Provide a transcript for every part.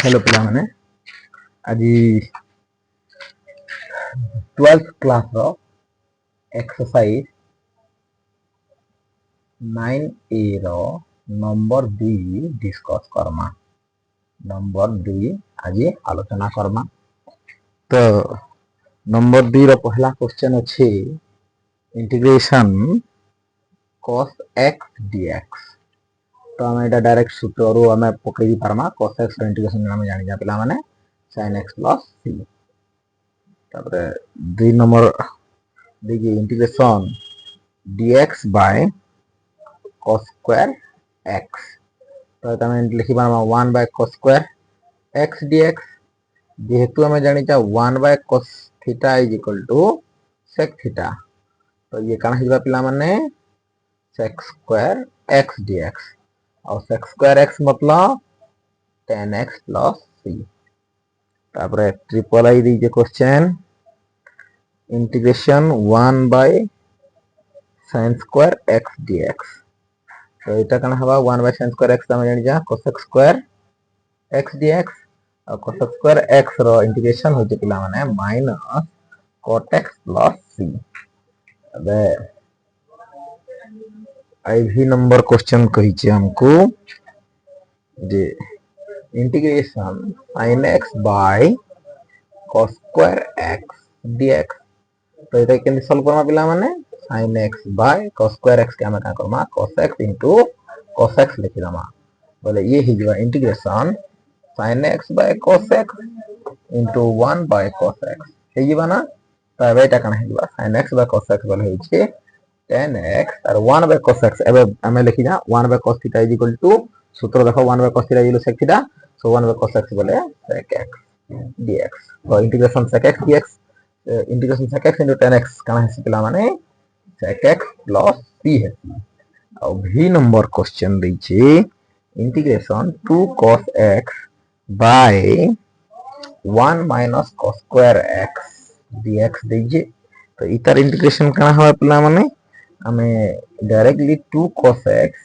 Hello पिला माने आज 12th क्लास रो एक्सरसाइज 9A रो नंबर 2 डिस्कस करमा। नंबर 2 आज आलोचना करमा। तो नंबर 2 रो पहला क्वेश्चन अछि इंटीग्रेशन cos x dx। तो हम एटा डायरेक्ट सूत्र रो हम पकड़ी पारमा। cos x रो इंटीग्रेशन हम जानि जा पिला माने sin x plus c। तापर 2 नंबर देखिए integration dx by cos square x। तो तमें लिखि पारमा 1 by cos square x dx। जेहेतु हमें जानि चा 1 by cos theta is equal to sec theta. तो ये काना हिबा पिला माने sec square x dx और sec square x मतलब tan x plus c। तापर triple I the question integration 1 by sin square x dx। तो इटा कना हवा 1 by sin square x तमे जानि जा cos square x dx और cos square x रो इंटीग्रेशन होते पिला माने minus cot x plus c। अबे आई भी नंबर क्वेश्चन कही छे हमको जे integration sin x by cos square x dx। तो इटा केन सॉल्व करमा पिला माने sin x by cos square x के हम का Karma cos x into cos x लिखि दमा। बोले ये ही जो integration sin x by cos x into 1 by cos x हे जीवा ना। तो एटा कना हेबा sin x by cos x बोले होई छे tan x और 1 by cos x। एबे हमें लिखि जा 1 by cos theta is equal to सूत्र देखो 1 by cos theta is equal sec theta. So 1 by cos x बोले sec x dx। तो integration sec x dx integration sec x into tan x काना है पिला माने sec x plus c है। और भी नंबर क्वेश्चन दै छे integration 2 cos x by 1 minus cos square x dx दीजिए। तो इतर इंटीग्रेशन काना हवा पिला माने हमें directly 2 cos x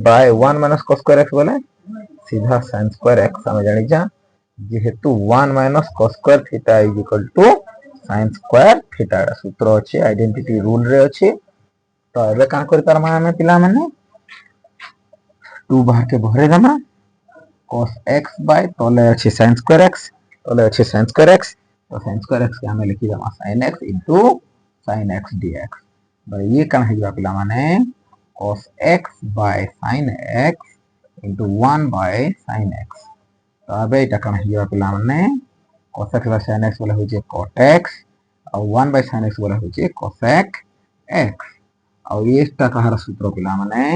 by 1 minus cos square x बोले सीधा sin square x हमें जानि जा जेहेतु 1 minus cos square theta is equal to sin square theta सूत्र अछि आइडेंटिटी रूल रे अछि। तो एबे का करि पारमा हमें पिला माने 2 बाहर के भरे दमा cos x by तले अछि sin square x तले अछि sin square x। तो sin square x के हमें लिखि दमा sin x into sin x dx। तो ये काना हिबा पिला माने cos x by sin x into 1 by sin x। तो अबे इटा काना हिबा पिला माने cos x by sin x बोले होई छे cot x और 1 by sin x बोले होई छे cosec x। और ये इसका कहार सूत्र पिला माने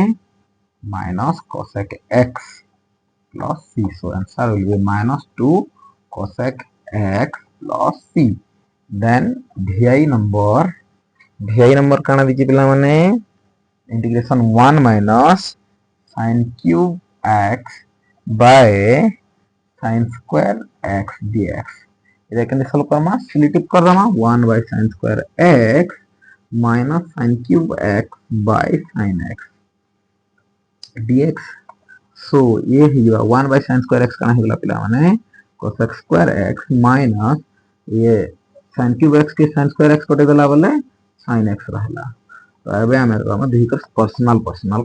minus cosec x plus c। So answer will be minus 2 cosec x plus c। Then vi number काना दीजिए पिला माने integration 1 minus sin cube x by sin square x dx। इधर कैसे सॉल्व करमा सिलेक्ट कर दमा 1 by sin square x minus sin cube x by sin x dx। सो ये ही 1 by sin square x काना हिला पिला माने cos x square x minus ये sin cube x के sin square x कटे गला बोले sin x रहला। तो एबे हमें करमा दिकर पर्सनल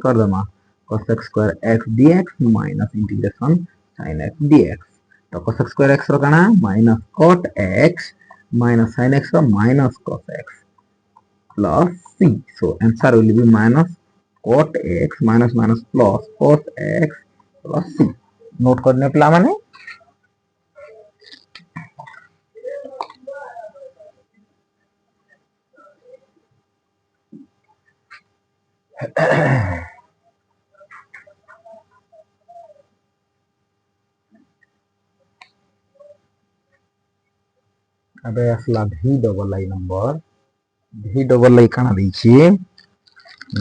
कर दमा cos x square x dx minus integration sin x dx। तो cos x square x रो काना minus cot x minus sin x रो minus cos x plus c। So answer will be minus cot x minus minus plus cos x plus c। Note करने पिला माने अबे असला भी double आई number भी डबल आई काना दीजिए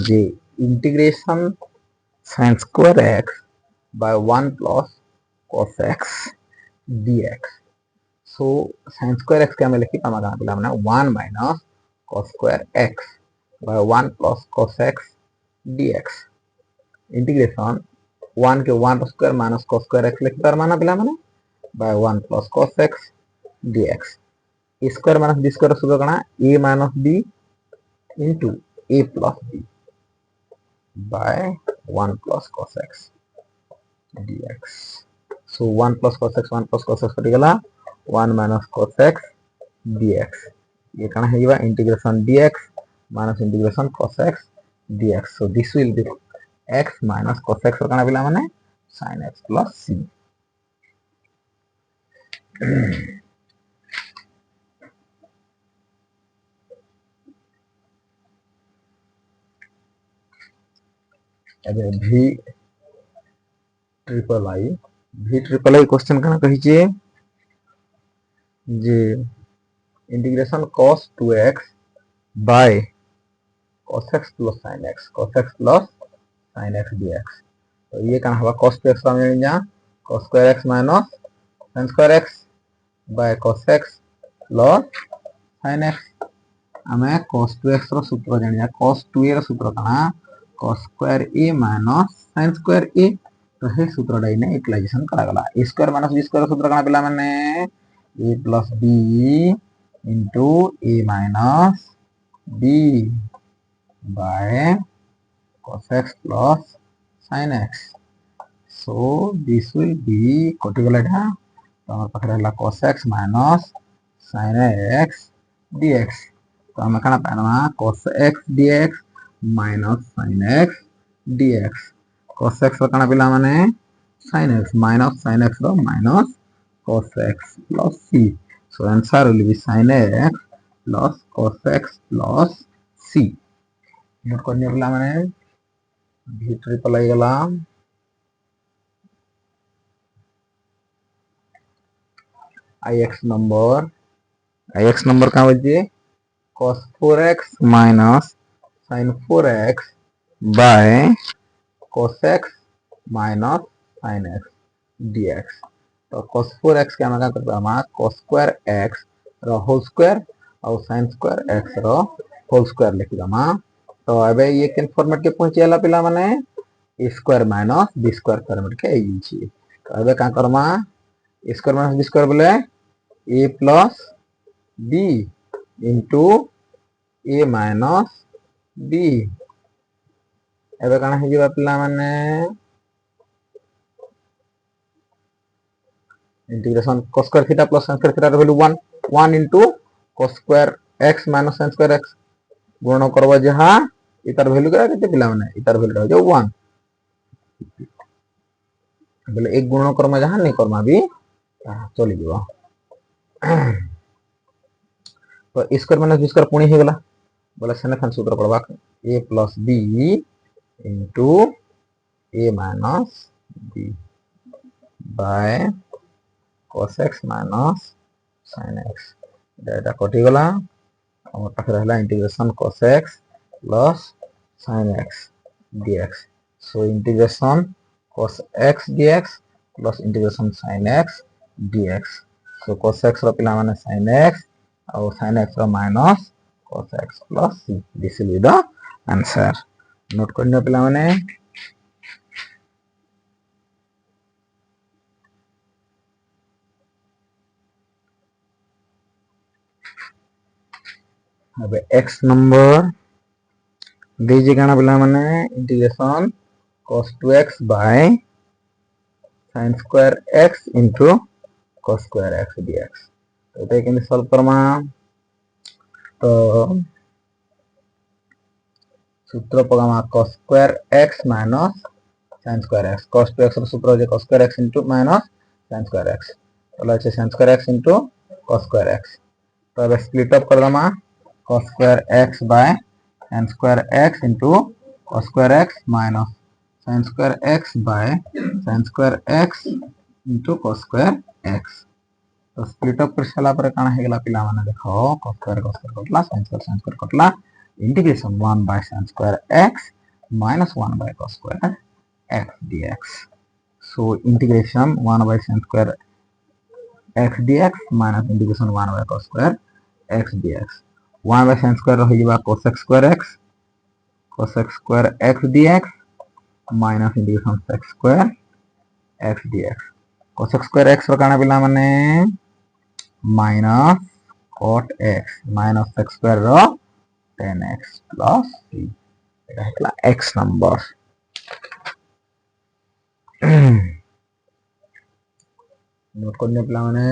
जे integration sin square x by 1 plus cos x dx। So sin square x के हमें लिखी पामा पिला माने 1 minus cos square x by 1 plus cos x dx। Integration 1 के 1 square minus cos square x लिखि पारमा ना पिला माने by 1 plus cos x dx. A square minus b square सूत्र कना a minus b into a plus b by 1 plus cos x dx. So 1 plus cos x कटिगला 1 minus cos x dx. ये कना है integration dx minus integration cos x dx. So this will be x minus cos x कना पिला माने sin x plus c. अबे v triple I question कना कहि जे integration cos 2x by cos x plus sin x dx. तो ये कना होगा cos 2x का मिल जा cos square x minus sin square x by cos x plus sin x. हमें cos 2x रो सूत्र जानिया cos 2a रो सूत्र कना cos square a minus sin square a. तो हे सूत्र डाई ने यूटिलाइजेशन करा गला a square minus b square सूत्र कना पिला माने a plus b into a minus b by cos x plus sin x. So this will be कटिगला ढा तो हमर पाखरे हला cos x minus sin x dx. तो हम कना पाना cos x dx minus sin x dx. cos x रो कना पिला माने sin x minus sin x रो minus cos x plus c. So answer will be sin x plus cos x plus c. Note करने पिला माने v triple I गला ix number का बजे cos 4x minus sin 4x by cos x minus sin x dx. तो cos 4x के हम क्या करते हैं cos square x रो होल स्क्वायर और sin square x रो होल स्क्वायर लिखी दमा. तो अबे ये किन फॉर्मेट के पहुंचे वाला पिला माने a square minus b square format के आई छी. तो अबे का Karma a square minus b square बोले a plus b into a minus b. एबे काना है जीवा पिला माने integration cos square theta plus sin square theta रो value 1 into cos square x minus sin square x गुणन करबा जहा इतार वैल्यू करा केते पिला माने इतार वैल्यू हो जाओ 1 बोले एक गुणन करमा जहा नहीं करमा भी चली जीवा. तो स्क्वायर माइनस b स्क्वायर पुणी हे गला बोले सेने खान सूत्र पड़बा a plus b into a minus b by cos x minus sin x. Data कटि गला हमर पाखे रहला integration cos x plus sin x dx. So integration cos x dx plus integration sin x dx. So cos x रो पिला माने sin x और sin x रो minus cos x plus c. This will be the answer. Note करने पिला माने अबे x number दीजिए गाना पिला माने integration cos 2x by sin square x into cos square x dx. तो इते केन सॉल्व करमा तो सूत्र पगमा cos square x minus sin square x. cos 2x रो सूत्र हो cos square x into minus sin square x. तो लाचे sin square x into cos square x. तो अब split up कर दमा cos square x by sin square x into cos square x minus sin square x by sin square x into cos square x. तो split up कर साला पर काना हे गला पिला माने देखो cos square कटला sin square कटला integration 1 by sin square x minus 1 by cos square x dx. So integration 1 by sin square x dx minus integration 1 by cos square x dx. 1 by sin square रही बा cos x square x dx minus integration sec square x dx. cos square X काना पिला माने minus cot x minus x square रो 10x plus c एटा हेतला x number note करने पिला माने